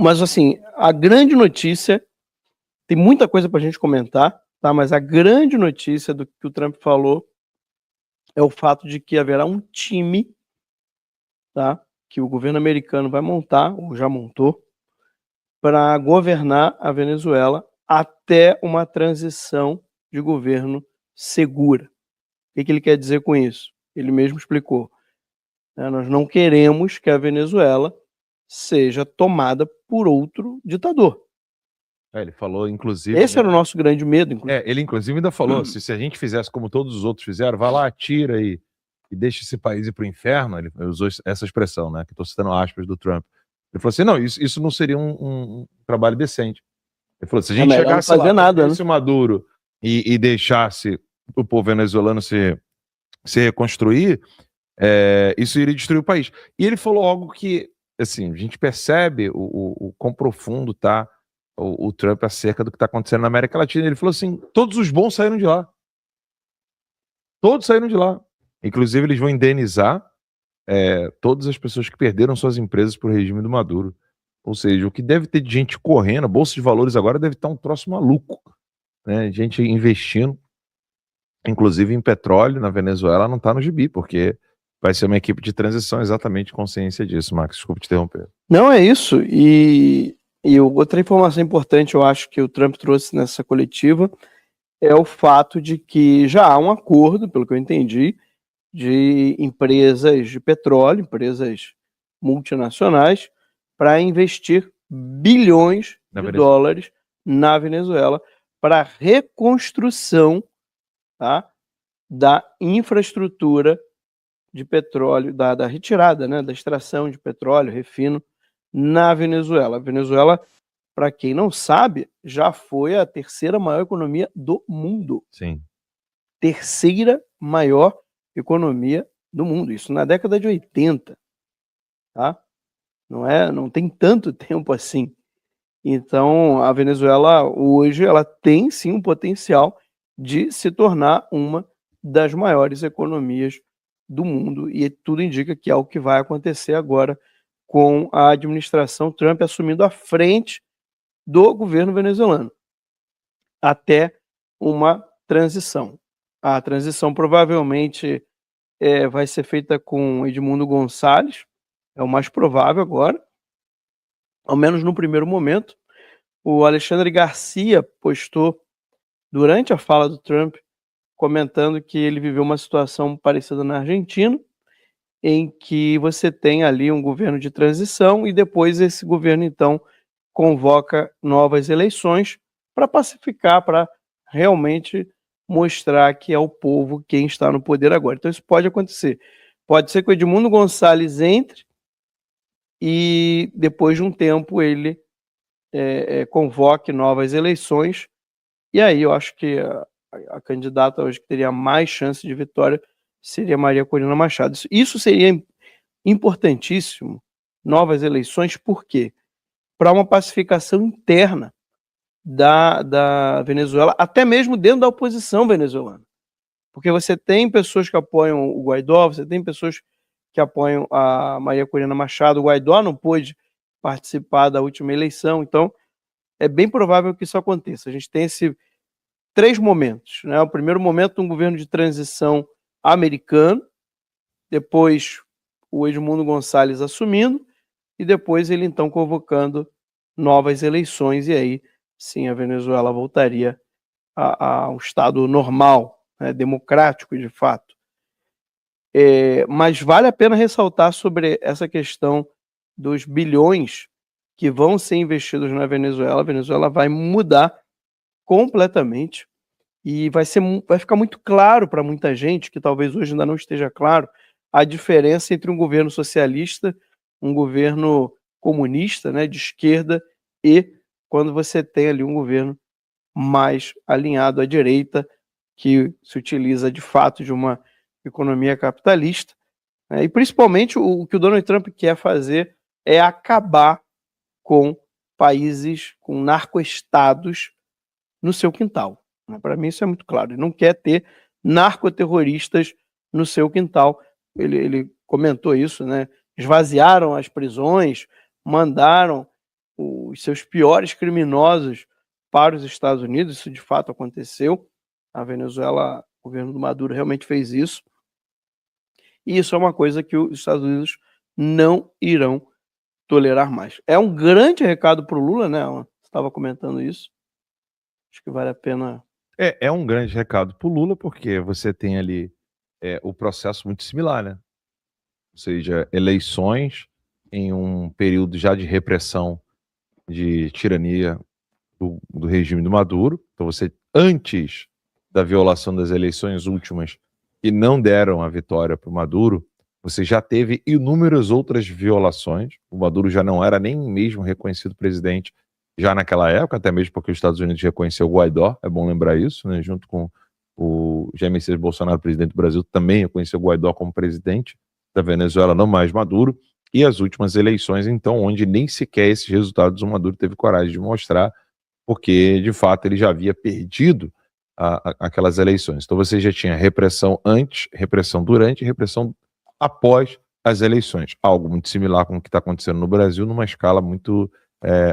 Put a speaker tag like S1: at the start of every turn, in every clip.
S1: Mas, assim, a grande notícia, tem muita coisa para a gente comentar, tá? Mas a grande notícia do que o Trump falou é o fato de que haverá um time, tá? Que o governo americano vai montar, ou já montou, para governar a Venezuela até uma transição de governo segura. O que ele quer dizer com isso? Ele mesmo explicou, né? Nós não queremos que a Venezuela seja tomada por outro ditador.
S2: Ele falou, inclusive...
S1: Esse era o nosso grande medo, inclusive.
S2: Ele, inclusive, ainda falou, se a gente fizesse como todos os outros fizeram, vai lá, atira e deixa esse país ir para o inferno. Ele usou essa expressão, né? Que estou citando aspas do Trump. Ele falou assim, não, isso não seria um trabalho decente. Ele falou, se a gente chegasse lá, prendesse o Maduro e deixasse o povo venezuelano se reconstruir, isso iria destruir o país. E ele falou algo que, assim, a gente percebe o quão profundo está o Trump acerca do que está acontecendo na América Latina. Ele falou assim, todos os bons saíram de lá. Todos saíram de lá. Inclusive, eles vão indenizar todas as pessoas que perderam suas empresas para o regime do Maduro. Ou seja, o que deve ter de gente correndo, a Bolsa de Valores agora deve estar um troço maluco, né? Gente investindo, inclusive em petróleo na Venezuela, não está no gibi, porque vai ser uma equipe de transição exatamente consciência disso, Max. Desculpa te interromper.
S1: Não, é isso. E outra informação importante, eu acho, que o Trump trouxe nessa coletiva é o fato de que já há um acordo, pelo que eu entendi, de empresas de petróleo, empresas multinacionais, para investir bilhões de dólares na Venezuela para a reconstrução, tá, da infraestrutura de petróleo, da retirada, né, da extração de petróleo, refino, na Venezuela. A Venezuela, para quem não sabe, já foi a terceira maior economia do mundo.
S2: Sim.
S1: Terceira maior economia do mundo. Isso na década de 80. Tá? Não tem tanto tempo assim. Então, a Venezuela hoje ela tem sim um potencial de se tornar uma das maiores economias do mundo, e tudo indica que é o que vai acontecer agora com a administração Trump assumindo a frente do governo venezuelano até uma transição. A transição provavelmente vai ser feita com Edmundo Gonçalves, é o mais provável agora, ao menos no primeiro momento. O Alexandre Garcia postou durante a fala do Trump, comentando que ele viveu uma situação parecida na Argentina, em que você tem ali um governo de transição e depois esse governo, então, convoca novas eleições para pacificar, para realmente mostrar que é o povo quem está no poder agora. Então isso pode acontecer. Pode ser que o Edmundo Gonçalves entre e depois de um tempo ele convoque novas eleições, e aí eu acho que a candidata hoje que teria mais chance de vitória seria Maria Corina Machado. Isso seria importantíssimo, novas eleições, por quê? Para uma pacificação interna da Venezuela, até mesmo dentro da oposição venezuelana. Porque você tem pessoas que apoiam o Guaidó, você tem pessoas que apoiam a Maria Corina Machado. O Guaidó não pôde participar da última eleição, então é bem provável que isso aconteça. A gente tem esses 3 momentos, né? O primeiro momento, um governo de transição americano, depois o Edmundo Gonçalves assumindo, e depois ele então convocando novas eleições, e aí sim a Venezuela voltaria a um estado normal, né, democrático de fato. Mas vale a pena ressaltar sobre essa questão dos bilhões que vão ser investidos na Venezuela. A Venezuela vai mudar completamente e vai ficar muito claro para muita gente, que talvez hoje ainda não esteja claro, a diferença entre um governo socialista, um governo comunista, né, de esquerda, e quando você tem ali um governo mais alinhado à direita, que se utiliza de fato de uma economia capitalista, né? E principalmente o que o Donald Trump quer fazer é acabar com países, com narcoestados no seu quintal. Para mim isso é muito claro. Ele não quer ter narcoterroristas no seu quintal. Ele comentou isso, né? Esvaziaram as prisões, mandaram os seus piores criminosos para os Estados Unidos. Isso de fato aconteceu. A Venezuela, o governo do Maduro realmente fez isso. E isso é uma coisa que os Estados Unidos não irão tolerar mais. É um grande recado para o Lula, né? Você estava comentando isso. Acho que vale a pena.
S2: É um grande recado para o Lula, porque você tem ali o processo muito similar, né? Ou seja, eleições em um período já de repressão, de tirania do regime do Maduro. Então você, antes da violação das eleições últimas, que não deram a vitória para o Maduro, você já teve inúmeras outras violações. O Maduro já não era nem mesmo reconhecido presidente já naquela época, até mesmo porque os Estados Unidos reconheceu o Guaidó, é bom lembrar isso, né? Junto com o Jair Messias Bolsonaro, presidente do Brasil, também reconheceu o Guaidó como presidente da Venezuela, não mais Maduro. E as últimas eleições, então, onde nem sequer esses resultados o Maduro teve coragem de mostrar, porque, de fato, ele já havia perdido aquelas eleições. Então você já tinha repressão antes, repressão durante e repressão após as eleições. Algo muito similar com o que está acontecendo no Brasil, numa escala muito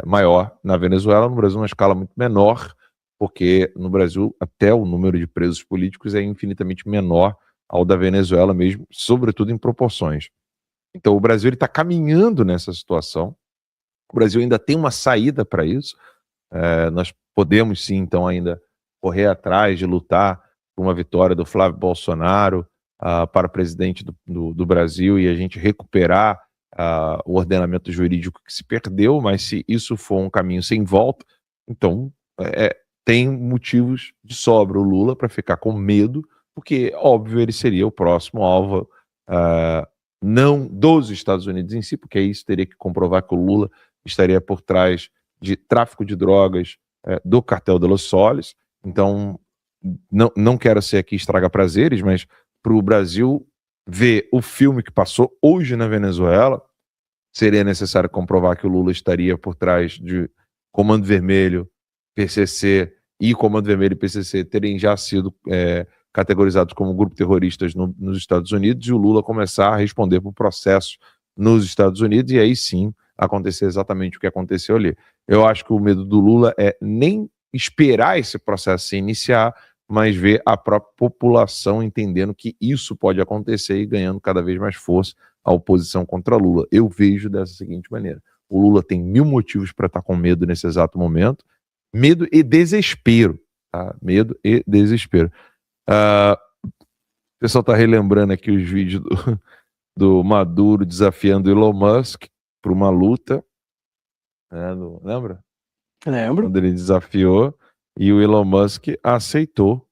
S2: maior. Na Venezuela, no Brasil, numa escala muito menor, porque no Brasil até o número de presos políticos é infinitamente menor ao da Venezuela mesmo, sobretudo em proporções. Então o Brasil está caminhando nessa situação. O Brasil ainda tem uma saída para isso. Nós podemos sim, então, ainda correr atrás de lutar por uma vitória do Flávio Bolsonaro para presidente do Brasil e a gente recuperar o ordenamento jurídico que se perdeu, mas se isso for um caminho sem volta, então tem motivos de sobra o Lula para ficar com medo, porque, óbvio, ele seria o próximo alvo, não dos Estados Unidos em si, porque aí isso teria que comprovar que o Lula estaria por trás de tráfico de drogas do cartel de Los Soles. Então, não quero ser aqui estraga prazeres, mas para o Brasil ver o filme que passou hoje na Venezuela, seria necessário comprovar que o Lula estaria por trás de Comando Vermelho, PCC e Comando Vermelho e PCC terem já sido categorizados como grupo terroristas nos Estados Unidos, e o Lula começar a responder por processos nos Estados Unidos, e aí sim acontecer exatamente o que aconteceu ali. Eu acho que o medo do Lula é nem esperar esse processo se iniciar, mas ver a própria população entendendo que isso pode acontecer e ganhando cada vez mais força a oposição contra Lula. Eu vejo dessa seguinte maneira: o Lula tem 1000 motivos para estar com medo nesse exato momento, medo e desespero, tá? Medo e desespero. O pessoal está relembrando aqui os vídeos do Maduro desafiando Elon Musk para uma luta, lembra?
S1: Lembro.
S2: Quando ele desafiou e o Elon Musk aceitou.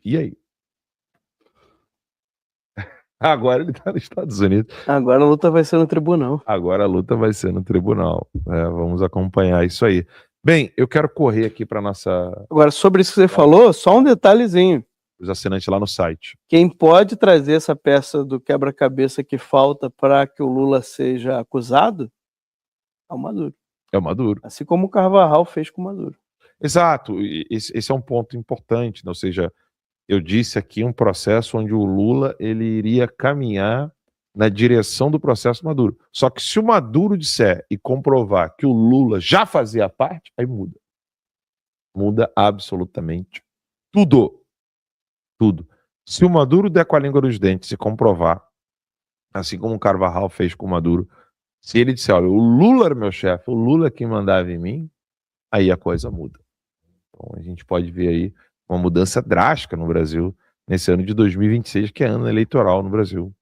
S2: E aí? Agora ele está nos Estados Unidos.
S1: Agora a luta vai ser no tribunal.
S2: Agora a luta vai ser no tribunal. Vamos acompanhar isso aí. Bem, eu quero correr aqui para nossa...
S1: Agora, sobre isso que você falou, só um detalhezinho.
S2: Os assinantes lá no site.
S1: Quem pode trazer essa peça do quebra-cabeça que falta para que o Lula seja acusado é o Maduro.
S2: É o Maduro.
S1: Assim como o Carvajal fez com o Maduro.
S2: Exato. Esse é um ponto importante, né? Ou seja, eu disse aqui um processo onde o Lula ele iria caminhar na direção do processo Maduro. Só que se o Maduro disser e comprovar que o Lula já fazia parte, aí muda. Muda absolutamente tudo. Tudo. Se o Maduro der com a língua dos dentes e comprovar, assim como o Carvajal fez com o Maduro, se ele disser, olha, o Lula era meu chefe, o Lula é quem mandava em mim, aí a coisa muda. Então a gente pode ver aí uma mudança drástica no Brasil nesse ano de 2026, que é ano eleitoral no Brasil.